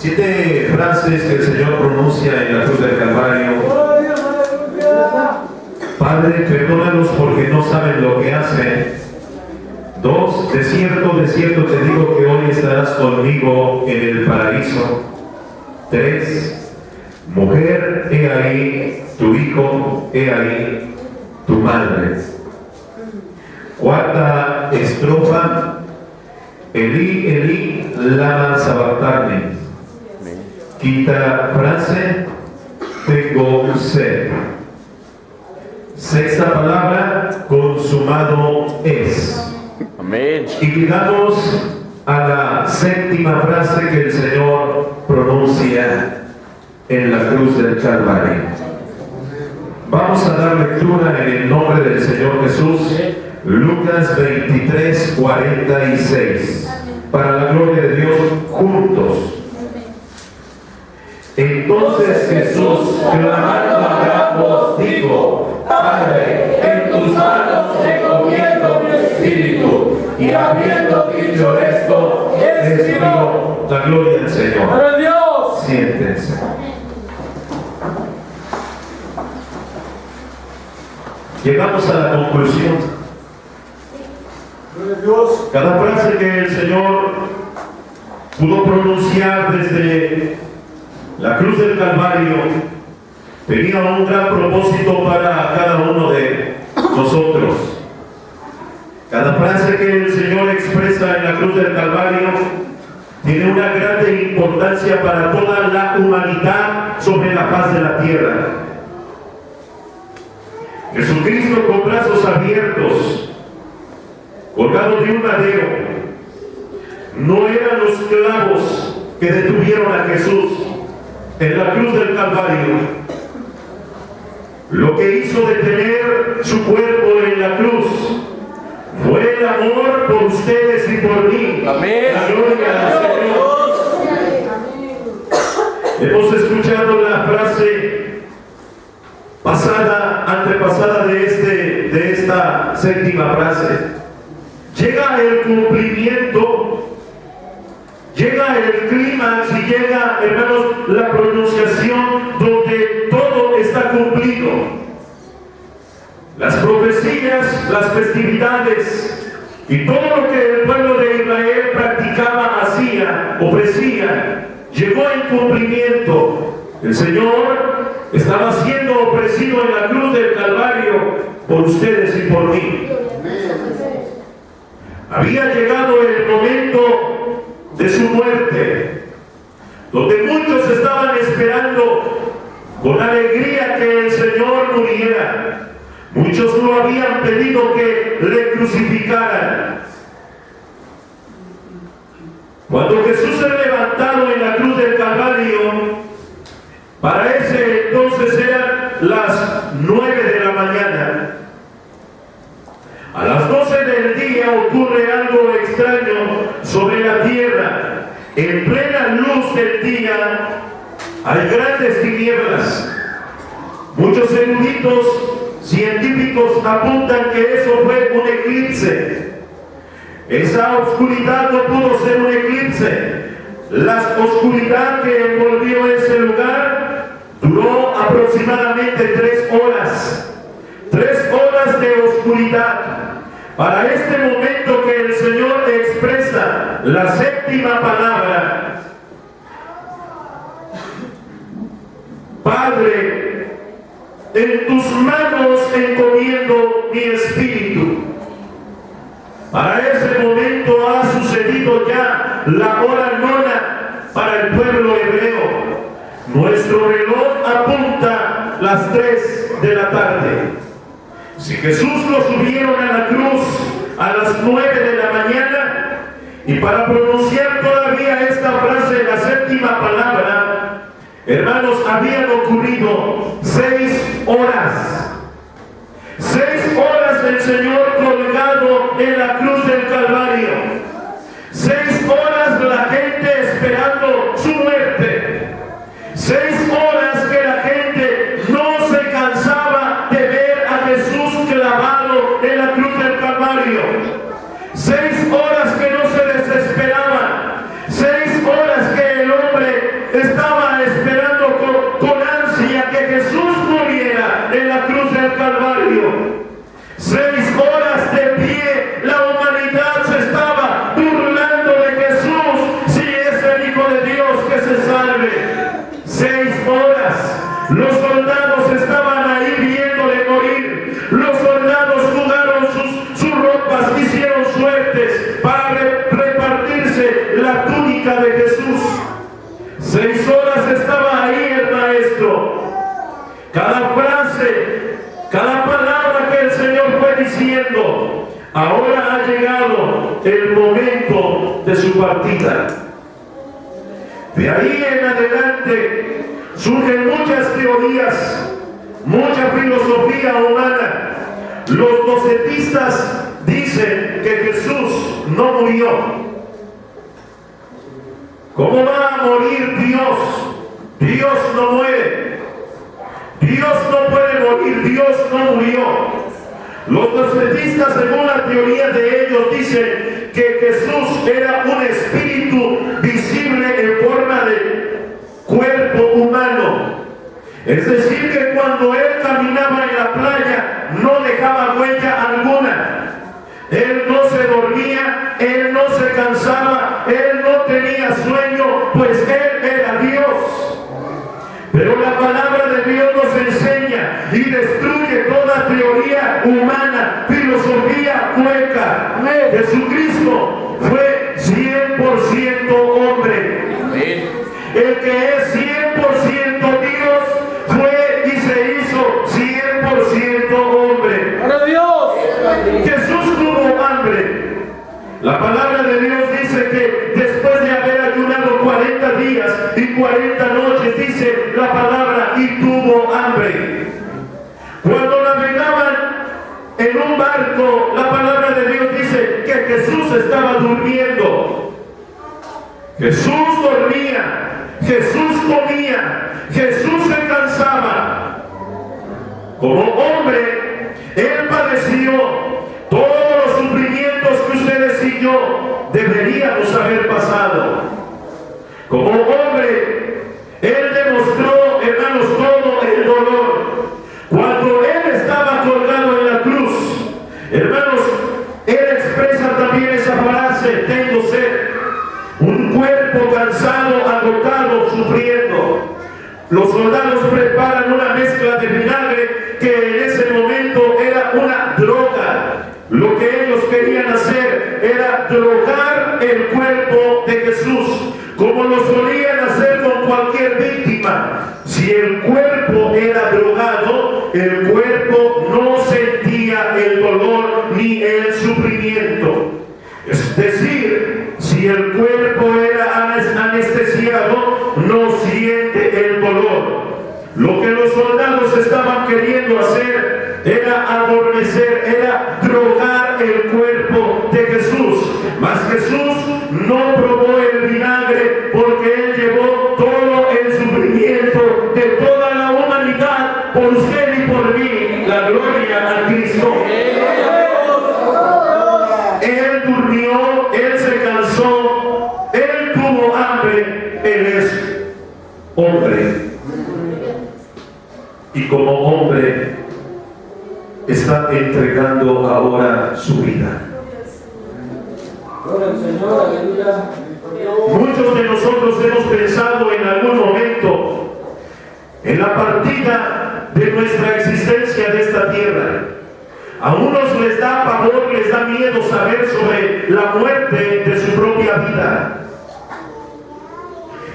7 frases que el Señor pronuncia en la cruz del Calvario. Padre, perdónalos porque no saben lo que hacen. 2, de cierto te digo que hoy estarás conmigo en el paraíso. 3, mujer, he ahí tu hijo, he ahí tu madre. 4ª estrofa, Elí, Elí, lama sabactani. 5ª frase, tengo sed. 6ª palabra, consumado es. Amén. Y llegamos a la 7ª frase que el Señor pronuncia en la cruz del Calvario. Vamos a dar lectura en el nombre del Señor Jesús, Lucas 23, 46. Para la gloria de Dios, juntos. Entonces Jesús, clamando a gran voz, dijo: Padre, en tus manos encomiendo mi espíritu. Y habiendo dicho esto, expiró. La gloria al Señor. ¡Gloria a Dios! Siéntense. Llegamos a la conclusión. Cada frase que el Señor pudo pronunciar desde la cruz del Calvario tenía un gran propósito para cada uno de nosotros. Cada frase que el Señor expresa en la cruz del Calvario tiene una grande importancia para toda la humanidad sobre la faz de la tierra. Jesucristo, con brazos abiertos, colgado de un madero, no eran los clavos que detuvieron a Jesús en la cruz del Calvario. Lo que hizo detener su cuerpo en la cruz fue el amor por ustedes y por mí. Amén. La gloria al Señor. Hemos escuchado la frase antepasada de esta 7ª frase. Llega el cumplimiento, llega el clímax y llega, hermanos, la pronunciación donde todo está cumplido. Las profecías, las festividades y todo lo que el pueblo de Israel practicaba, hacía, ofrecía, llegó en cumplimiento. El Señor estaba siendo ofrecido en la cruz del Calvario por ustedes y por mí. Había llegado el momento de su muerte, donde muchos estaban esperando con alegría que el Señor muriera. Muchos no habían pedido que le crucificaran. Cuando Jesús se levantado en la cruz del Calvario, para ese entonces eran las 9 de la mañana. A las 12 del día ocurre algo extraño sobre la tierra. En plena luz del día hay grandes tinieblas. Muchos eruditos científicos apuntan que eso fue un eclipse. Esa oscuridad no pudo ser un eclipse. La oscuridad que envolvió ese lugar duró aproximadamente 3 horas. 3 horas de oscuridad. Para este momento que el Señor expresa la 7ª palabra: Padre, en tus manos encomiendo mi espíritu. Para ese momento ha sucedido ya la hora 9 para el pueblo hebreo. Nuestro reloj apunta las 3 de la tarde. Si Jesús lo subieron a la cruz a las 9 de la mañana, y para pronunciar todavía esta frase, la 7ª palabra, hermanos, habían ocurrido 6 horas. 6 horas del Señor colgado en la cruz del Calvario. 6 horas la gente esperando su muerte. 6 horas que la gente no se cansaba de ver a Jesús clavado en la cruz del Calvario. 6 horas que no se desesperaban. 6 horas que el hombre plática de Jesús. 6 horas estaba ahí el maestro. Cada frase, cada palabra que el Señor fue diciendo. Ahora ha llegado el momento de su partida. De ahí en adelante surgen muchas teorías, mucha filosofía humana. Los docetistas dicen que Jesús no murió. ¿Cómo va a morir Dios? Dios no muere. Dios no puede morir, Dios no murió. Los docetistas, según la teoría de ellos, dicen que Jesús era un espíritu visible en forma de cuerpo humano. Es decir, que cuando él caminaba en la playa no dejaba huella alguna. Él no se dormía, él no se cansaba, él no tenía sueño, pues él era Dios. Pero la palabra de Dios nos enseña y destruye toda teoría humana, filosofía hueca. Jesucristo fue 100% hombre. El que es 100% Dios fue y se hizo 100% hombre. ¡Para Dios! Jesús tuvo hambre. La palabra de Dios dice que después de haber ayunado 40 días y 40 noches, dice la palabra, y tuvo hambre. Cuando navegaban en un barco, la palabra de Dios dice que Jesús estaba durmiendo. Jesús dormía, Jesús comía, Jesús se cansaba. Como hombre, Él padeció todos los sufrimientos que ustedes y yo deberíamos haber pasado. Como hombre, Él demostró, hermanos, todo el dolor. Cuando Él estaba colgado en la cruz, hermanos, Él expresa también esa frase, tengo sed. Un cuerpo cansado, agotado, sufriendo. Los soldados preparan una mezcla de vinagre que en ese momento era una droga. Lo que ellos querían hacer era drogar el cuerpo de Jesús, como lo solían hacer con cualquier víctima. Si el cuerpo era drogado, el cuerpo no sentía el dolor ni el sufrimiento. Es decir, si el cuerpo era anestesiado, no siente el dolor. Lo que los soldados estaban queriendo hacer era adormecer, era drogar el cuerpo de Jesús. Mas Jesús no probó el vinagre porque Él llevó todo el sufrimiento de toda la humanidad por usted y por mí. La gloria a Cristo. Él durmió, Él se cansó, Él tuvo hambre, Él es hombre. Y como hombre está entregando ahora su vida. Muchos de nosotros hemos pensado en algún momento en la partida de nuestra existencia de esta tierra. A unos les da pavor, les da miedo saber sobre la muerte de su propia vida.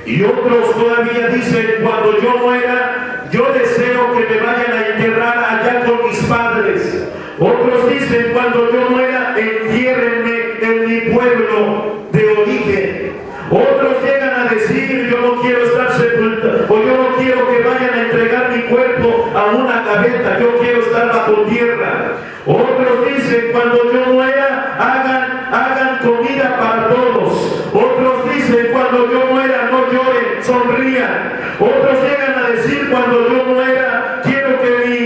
Y otros todavía dicen, cuando yo muera, yo deseo que me vayan a enterrar allá con mis padres. Otros dicen, cuando yo muera, entiérrenme en mi pueblo de origen. Otros llegan a decir, yo no quiero estar sepultado, o yo no quiero que vayan a entregar mi cuerpo a una gaveta, yo quiero estar bajo tierra. Otros dicen, cuando yo muera, hagan comida para todos. Otros dicen, cuando yo muera, no lloren, sonrían. Otros llegan a decir, cuando yo muera, quiero que mi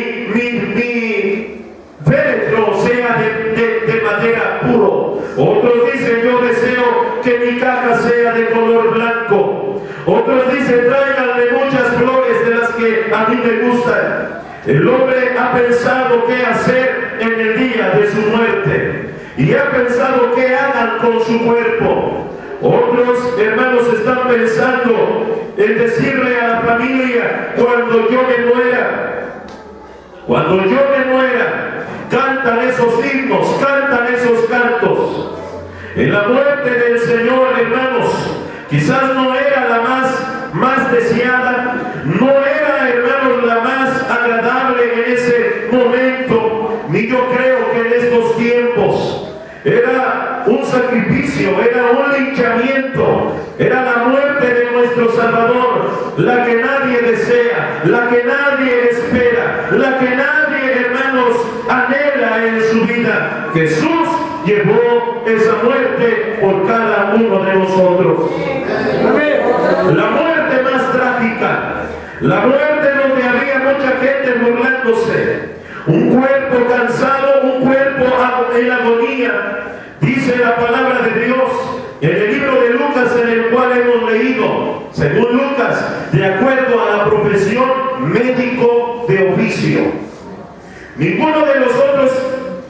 féretro sea de madera puro. Otros dicen, yo deseo que mi caja sea de color blanco. Otros dicen, tráiganle muchas flores de las que a mí me gustan. El hombre ha pensado qué hacer en el día de su muerte y ha pensado qué hagan con su cuerpo. Otros hermanos están pensando en decirle a la familia, cuando yo me muera, cantan esos himnos, cantan esos cantos. En la muerte del Señor, hermanos, quizás no era la más deseada, no era, hermanos, la más agradable en ese momento, ni yo creo que en estos tiempos. Era un sacrificio, era un linchamiento, era la muerte de nuestro Salvador, la que nadie desea, la que nadie espera, la que nadie, hermanos, anhela en su vida. Jesús llevó esa muerte por cada uno de nosotros. La muerte más trágica, la muerte donde había mucha gente burlándose, un cuerpo cansado, un cuerpo en agonía. Dice la palabra de Dios en el libro de Lucas, en el cual hemos leído, según Lucas, de acuerdo a la profesión, médico de oficio. Ninguno de los otros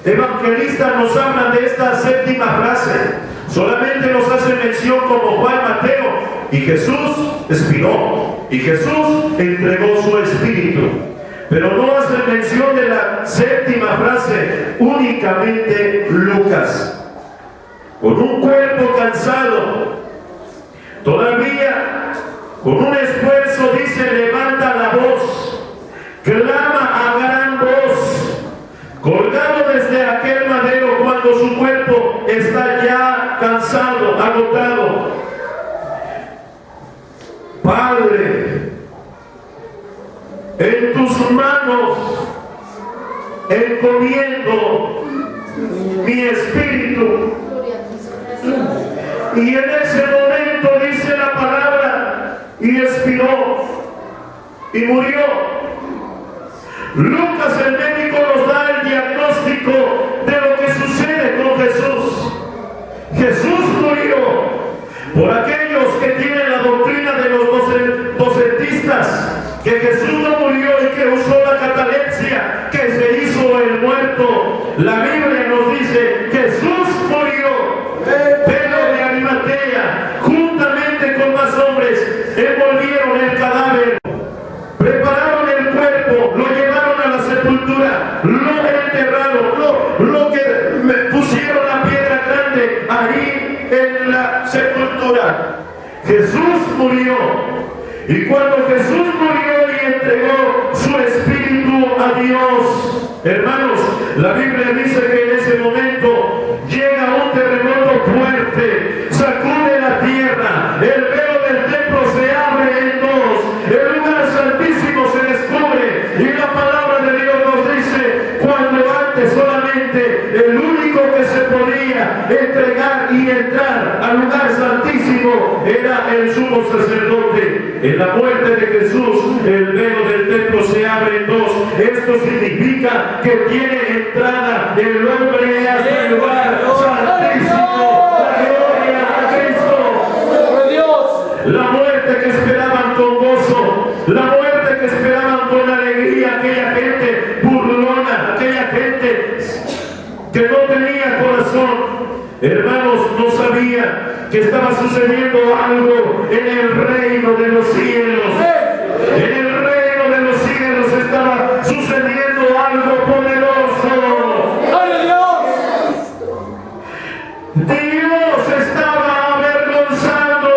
evangelistas nos habla de esta séptima frase, solamente nos hace mención como Juan, Mateo, y Jesús expiró, y Jesús entregó su espíritu. Pero no hace mención de la séptima frase, únicamente Lucas. Con un cuerpo cansado, todavía con un esfuerzo, dice, levanta la voz, clama a gran voz, colgado desde aquel madero cuando su cuerpo está ya cansado, agotado. Padre, en tus manos encomiendo mi espíritu. Y en ese momento dice la palabra, y expiró y murió. Lucas, el médico, nos da el diagnóstico de lo que sucede con Jesús. Jesús murió. Por aquellos que tienen la doctrina de los docetistas, que Jesús no murió y que usó la catalepsia, que se hizo el muerto, la Biblia nos dice, Jesús murió. Pedro de Arimatea, juntamente con más hombres, envolvieron el cadáver, prepararon el cuerpo, lo llevaron a la sepultura, lo enterraron, lo que pusieron la piedra grande ahí en la sepultura. Jesús murió. Y cuando Jesús murió y entregó su espíritu a Dios, hermanos, la Biblia dice que en ese momento llega un terremoto fuerte, sacude la tierra, el velo del templo se abre en dos, el lugar santísimo se descubre, y la palabra de Dios nos dice, cuando antes solamente el único que se podía entregar y entrar al lugar santísimo era el sumo sacerdote. En la muerte de Jesús, el velo del templo se abre en dos. Esto significa que tiene entrada el hombre hasta el lugar santísimo. La gloria a Cristo. La muerte que esperaban con gozo, la muerte que esperaban con alegría, aquella gente burlona, aquella gente que no tenía corazón. Hermanos, no sabía que estaba sucediendo algo en el reino de los cielos. En el reino de los cielos estaba sucediendo algo poderoso. Dios estaba avergonzando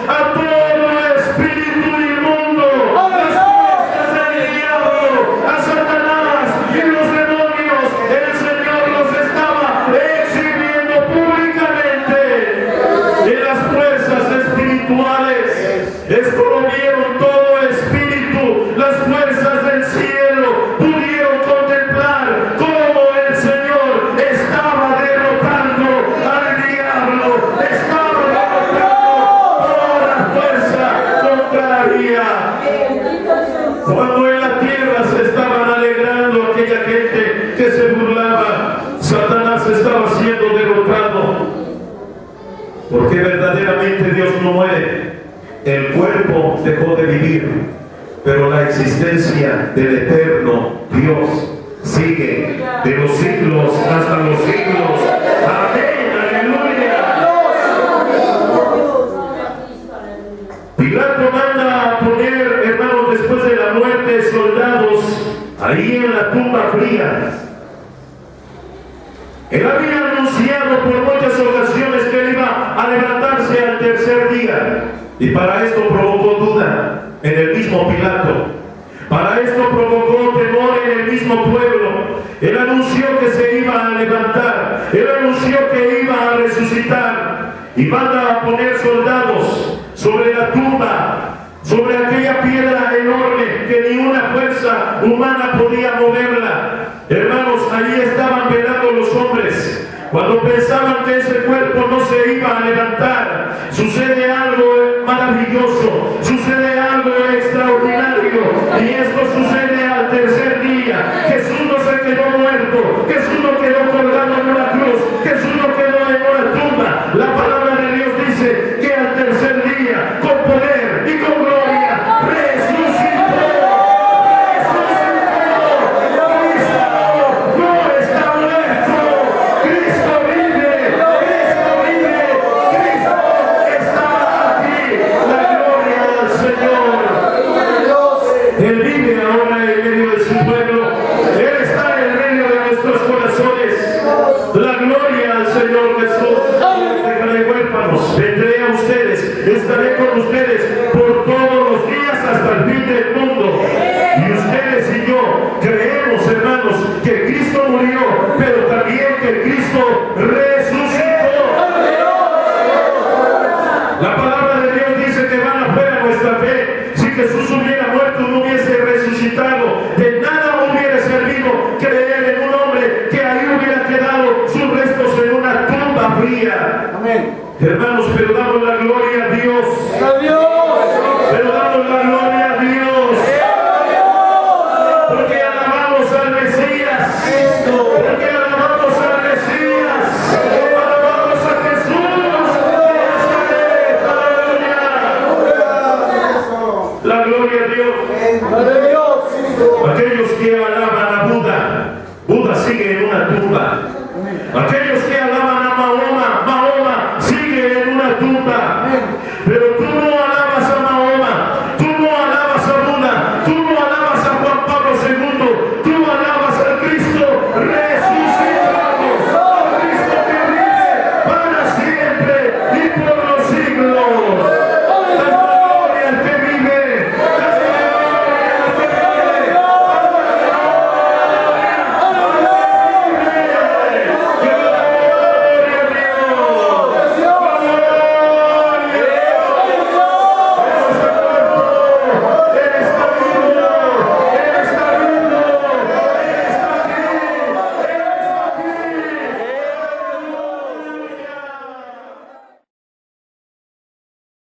a todo espíritu inmundo, las fuerzas del diablo, a Satanás y los demonios. El Señor los estaba exhibiendo públicamente. En las fuerzas espirituales, esto lo vieron todo espíritu, las fuerzas del cielo pudieron contemplar cómo el Señor estaba derrotando al diablo, estaba derrotando toda fuerza contraria. Cuando en la tierra se estaban alegrando aquella gente que se burlaba, Satanás estaba siendo derrotado, porque verdaderamente Dios no muere. El cuerpo dejó de vivir, pero la existencia del eterno Dios sigue de los siglos hasta los siglos. Amén, aleluya. Pilato manda a poner, hermanos, después de la muerte, soldados ahí en la tumba fría. Él había anunciado por muchas ocasiones que él iba a levantarse al tercer tercer día. Y para esto provocó duda en el mismo Pilato. Para esto provocó temor en el mismo pueblo. Él anunció que se iba a levantar. Él anunció que iba a resucitar. Y manda a poner soldados sobre la tumba, sobre aquella piedra enorme que ni una fuerza humana podía moverla. Hermanos, allí estaban velando los hombres. Cuando pensaban que ese cuerpo no se iba a levantar, sucede algo maravilloso, sucede algo extraordinario, y esto sucede al tercer día. Jesús no se quedó muerto, Jesús no quedó colgado en una cruz, Jesús no quedó en una tumba. La palabra de Dios dice que al tercer día, con poder y con gloria, resucitó. Él vive ahora en medio de su pueblo. Él está en medio de nuestros corazones. La gloria al Señor Jesús. Dejaré huérfanos, vendré a ustedes, estaré con ustedes por todos los días hasta el fin del mundo. Y ustedes y yo creemos, hermanos, que Cristo murió, pero también que Cristo resucitó. La palabra de Dios dice que van afuera nuestra fe. Si Jesús hubiera muerto, no hubiese resucitado. De nada hubiera servido creer en un hombre que ahí hubiera quedado sus restos en una tumba fría. Amén. Hermanos, pero damos la gloria a Dios.